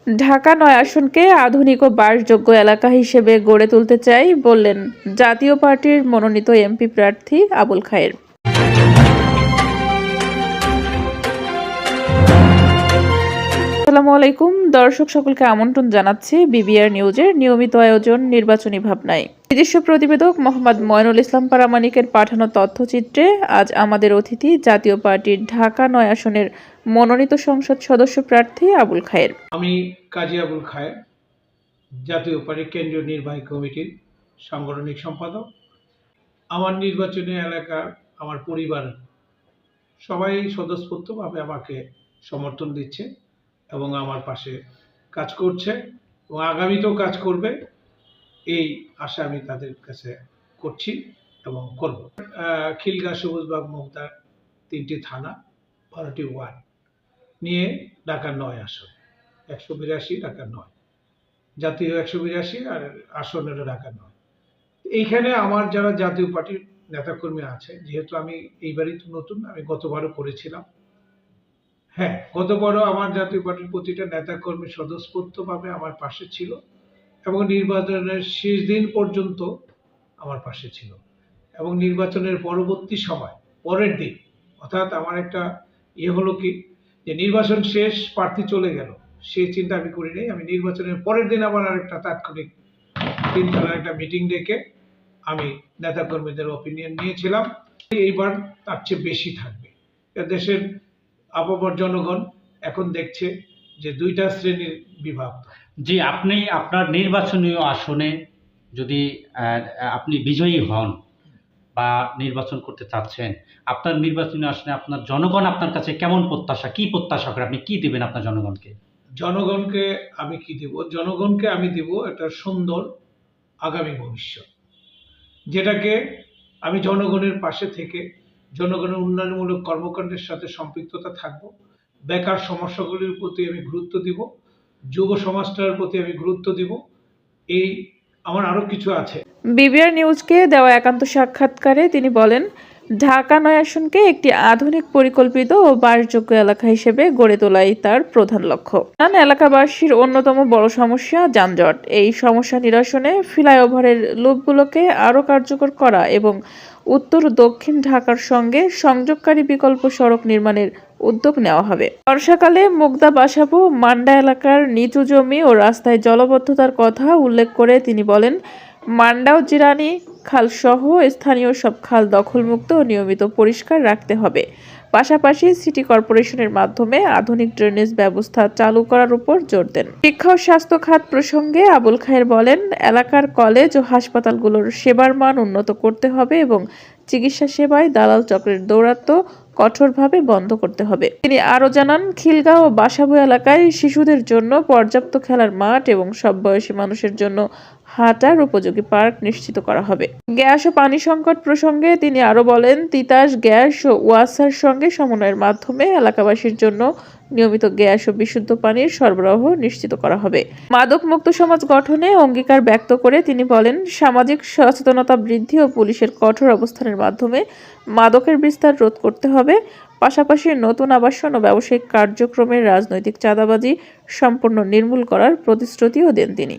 ঢাকা-৯ আসনকে আধুনিক ও বাসযোগ্য এলাকা হিসেবে গড়ে তুলতে চাই বললেন জাতীয় পার্টির মনোনীত এমপি প্রার্থী আবুল খায়ের। আসসালামু আলাইকুম দর্শক, সকলকে আমন্ত্রণ জানাচ্ছি বিবিআর নিউজের নিয়মিত আয়োজন নির্বাচনী ভাবনায়। নিজস্ব প্রতিবেদক মোহাম্মদ ময়নুল ইসলাম পারামানিকের পাঠানো তথ্যচিত্রে আজ আমাদের অতিথি জাতীয় পার্টির ঢাকা-৯ আসনের মনোনীত সংসদ সদস্য প্রার্থী আবুল খায়ের। আমি কাজী আবুল খায়ের, জাতীয় পার্টির কেন্দ্রীয় নির্বাহী কমিটির সাংগঠনিক সম্পাদক। আমার নির্বাচনী এলাকার আমার পরিবার সবাই স্বতঃস্ফূর্তভাবে আমাকে সমর্থন দিচ্ছে এবং আমার পাশে কাজ করছে এবং আগামীতেও কাজ করবে, এই আশা আমি তাদের কাছে করছি এবং করব। খিলগাঁও, সবুজবাগ, মুগদা 3টি থানা, 12টি ওয়ার্ড নিয়ে ঢাকা-৯ আসন, 182 ঢাকা-৯, জাতীয় 182 আর আসন হলো ঢাকা-৯। এইখানে আমার যারা জাতীয় পার্টির নেতাকর্মী আছে, যেহেতু আমি এইবারই তো নতুন, আমি গতবারও করেছিলাম। হ্যাঁ, গতবারও আমার জাতীয় পার্টির প্রতিটা নেতাকর্মী স্বতঃস্ফূর্তভাবে আমার পাশে ছিল এবং নির্বাচনের শেষ দিন পর্যন্ত আমার পাশে ছিল এবং নির্বাচনের পরবর্তী সময় পরের দিন, অর্থাৎ আমার একটা হলো কি যে নির্বাচন শেষ, প্রার্থী চলে গেল, সেই চিন্তা আমি করি নাই। আমি নির্বাচনের পরের দিন আবার আরেকটা তাৎক্ষণিক 3 জনের একটা মিটিং ডেকে আমি নেতাকর্মীদের ওপিনিয়ন নিয়েছিলাম। এইবার তার চেয়ে বেশি থাকবে। দেশের আপামর জনগণ এখন দেখছে যে 2টা শ্রেণীর বিভাগ। জি, আপনি আপনার নির্বাচনীয় আসনে যদি আপনি বিজয়ী হন বা নির্বাচন করতে চাচ্ছেন, আপনার নির্বাচনী আসনে আপনার জনগণ আপনার কাছে কেমন প্রত্যাশা, কি প্রত্যাশা করে, আপনি কি দিবেন আপনার জনগণকে? জনগণকে আমি কি দিব? জনগণকে আমি দিব একটা সুন্দর আগামী ভবিষ্যৎ, যেটাকে আমি জনগণের পাশে থেকে জনগণের উন্নয়নমূলক কর্মকাণ্ডের সাথে সম্পৃক্ততা থাকব। বেকার সমস্যাগুলির প্রতি আমি গুরুত্ব দিব, যুব সমাজটার প্রতি আমি গুরুত্ব দিব। এই আমার আরো কিছু আছে। বিবিআর নিউজকে দেওয়া একান্ত সাক্ষাৎকারে তিনি বলেন, ঢাকা-৯ আসনকে একটি আধুনিক, পরিকল্পিত ও বাসযোগ্য এলাকা হিসেবে গড়ে তোলাই তার প্রধান লক্ষ্য। এলাকাবাসীর অন্যতম বড় সমস্যা যানজট। এই সমস্যা নিরসনে ফ্লাইওভারের লুপগুলোকে আরও কার্যকর করা এবং উত্তর ও দক্ষিণ ঢাকার সঙ্গে সংযোগকারী বিকল্প সড়ক নির্মাণের উদ্যোগ নেওয়া হবে। বর্ষাকালে মুগদা, বাসাবো, মান্ডা এলাকার নিচু জমি ও রাস্তায় জলাবদ্ধতার কথা উল্লেখ করে তিনি বলেন, মান্ডা ও জিরানি খাল সহ স্থানীয় সব খাল দখলমুক্ত ও নিয়মিত পরিষ্কার রাখতে হবে। পাশাপাশি সিটি কর্পোরেশনের মাধ্যমে আধুনিক ড্রেনেজ ব্যবস্থা চালু করার উপর জোর দেন। শিক্ষা ও স্বাস্থ্য খাত প্রসঙ্গে আবুল খায়ের বলেন, এলাকার কলেজ ও হাসপাতালগুলোর সেবার মান উন্নত করতে হবে এবং চিকিৎসা সেবায় দালাল চক্রের দৌরাত্ম্য কঠোরভাবে বন্ধ করতে হবে। তিনি আরও জানান, খিলগাঁও ও বাসাবো এলাকায় শিশুদের জন্য পর্যাপ্ত খেলার মাঠ এবং সব বয়সী মানুষের জন্য হাঁটার উপযোগী পার্ক নিশ্চিত করা হবে। গ্যাস ও পানি সংকট প্রসঙ্গে তিনি আরও বলেন, তিতাস গ্যাস ও ওয়াসার সঙ্গে সমন্বয়ের মাধ্যমে এলাকাবাসীর জন্য নিয়মিত গ্যাস ও বিশুদ্ধ পানির সরবরাহ নিশ্চিত করা হবে। মাদক মুক্ত সমাজ গঠনে অঙ্গীকার ব্যক্ত করে তিনি বলেন, সামাজিক সচেতনতা বৃদ্ধি ও পুলিশের কঠোর অবস্থানের মাধ্যমে মাদকের বিস্তার রোধ করতে হবে। পাশাপাশি নতুন আবাসন ও ব্যবসায়িক কার্যক্রমের রাজনৈতিক চাঁদাবাজি সম্পূর্ণ নির্মূল করার প্রতিশ্রুতিও দেন তিনি।